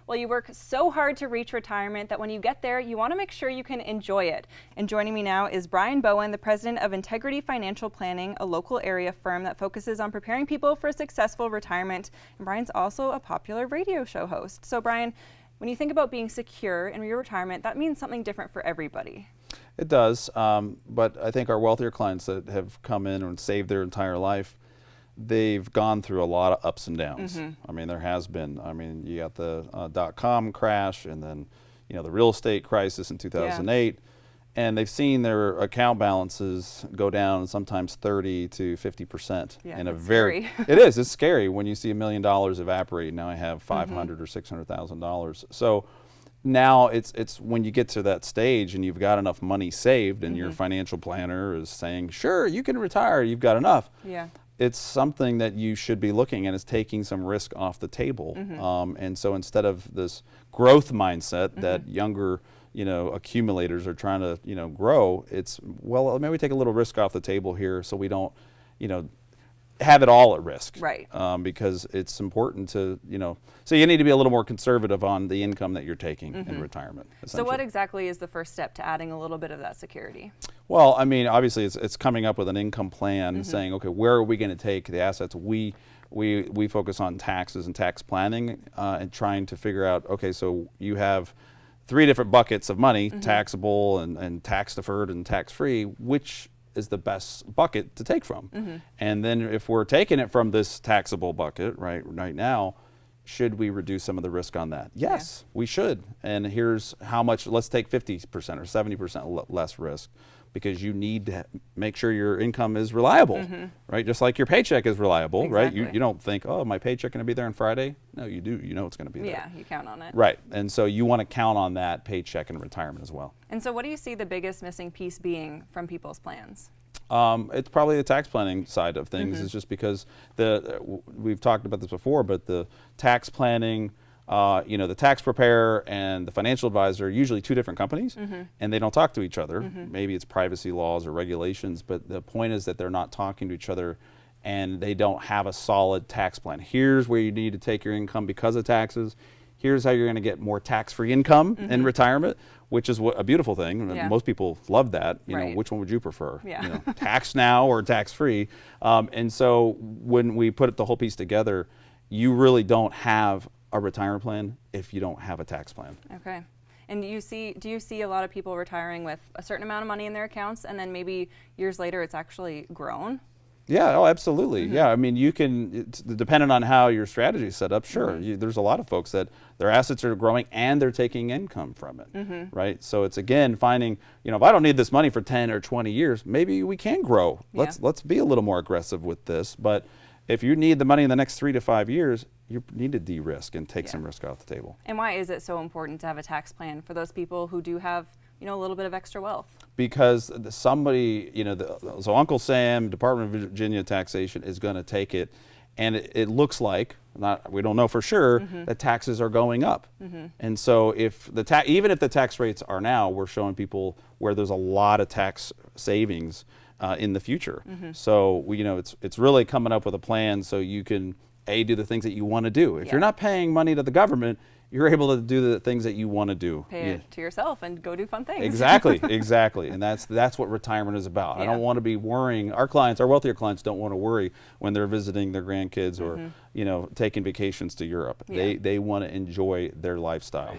Well, you work so hard to reach retirement that when you get there, you want to make sure you can enjoy it. And joining me now is Brian Bowen, the president of Integrity Financial Planning, a local area firm that focuses on preparing people for a successful retirement. And Brian's also a popular radio show host. So Brian, when you think about being secure in your retirement, that means something different for everybody. It does, but I think our wealthier clients that have come in and saved their entire life, they've gone through a lot of ups and downs. I mean, there has been. I mean, you got the dot-com crash, and then the real estate crisis in 2008, and they've seen their account balances go down sometimes 30 to 50%. Yeah, in a very scary. It is. It's scary when you see $1 million evaporate. Now I have $500,000 or $600,000. So now it's when you get to that stage and you've got enough money saved, and your financial planner is saying, "Sure, you can retire. You've got enough." Yeah. It's something that you should be looking at, is taking some risk off the table. And so instead of this growth mindset that younger accumulators are trying to grow, it's, well, maybe we take a little risk off the table here so we don't have it all at risk. Right. Because it's important to so you need to be a little more conservative on the income that you're taking in retirement. So what exactly is the first step to adding a little bit of that security? Well, I mean, obviously it's coming up with an income plan, saying, okay, where are we going to take the assets? We focus on taxes and tax planning, and trying to figure out, okay, so you have 3 different buckets of money, taxable and tax deferred and tax free, which is the best bucket to take from. And then if we're taking it from this taxable bucket right now, should we reduce some of the risk on that? Yes, we should. And here's how much. Let's take 50% or 70% less risk, because you need to make sure your income is reliable, right? Just like your paycheck is reliable, right? You don't think, oh, my paycheck going to be there on Friday? No, you do. You know it's going to be there. Yeah, you count on it. Right. And so you want to count on that paycheck in retirement as well. And so what do you see the biggest missing piece being from people's plans? It's probably the tax planning side of things. It's just because we've talked about this before, but the tax planning, the tax preparer and the financial advisor are usually 2 different companies, and they don't talk to each other. Maybe it's privacy laws or regulations, but the point is that they're not talking to each other, and they don't have a solid tax plan. Here's where you need to take your income because of taxes. Here's how you're going to get more tax-free income in retirement, which is a beautiful thing. Yeah. Most people love that. Right. Which one would you prefer? Yeah. Tax now or tax-free? And so when we put the whole piece together, you really don't have a retirement plan if you don't have a tax plan. Okay. And do you see a lot of people retiring with a certain amount of money in their accounts, and then maybe years later it's actually grown? Yeah, oh, absolutely. Yeah, I mean, it's dependent on how your strategy is set up. Sure, there's a lot of folks that their assets are growing and they're taking income from it, right? So it's, again, finding, if I don't need this money for 10 or 20 years, maybe we can grow. Let's be a little more aggressive with this. But if you need the money in the next 3 to 5 years, you need to de-risk and take some risk off the table. And why is it so important to have a tax plan for those people who do have a little bit of extra wealth? Because somebody, so Uncle Sam, Department of Virginia Taxation, is going to take it, and it looks like, we don't know for sure, that taxes are going up. And so if even if the tax rates are now, we're showing people where there's a lot of tax savings in the future. So it's really coming up with a plan so you can do the things that you want to do. If you're not paying money to the government, you're able to do the things that you want to do. Pay it to yourself and go do fun things. Exactly. And that's what retirement is about. I don't want to be worrying. Our wealthier clients don't want to worry when they're visiting their grandkids or taking vacations to Europe. They want to enjoy their lifestyle.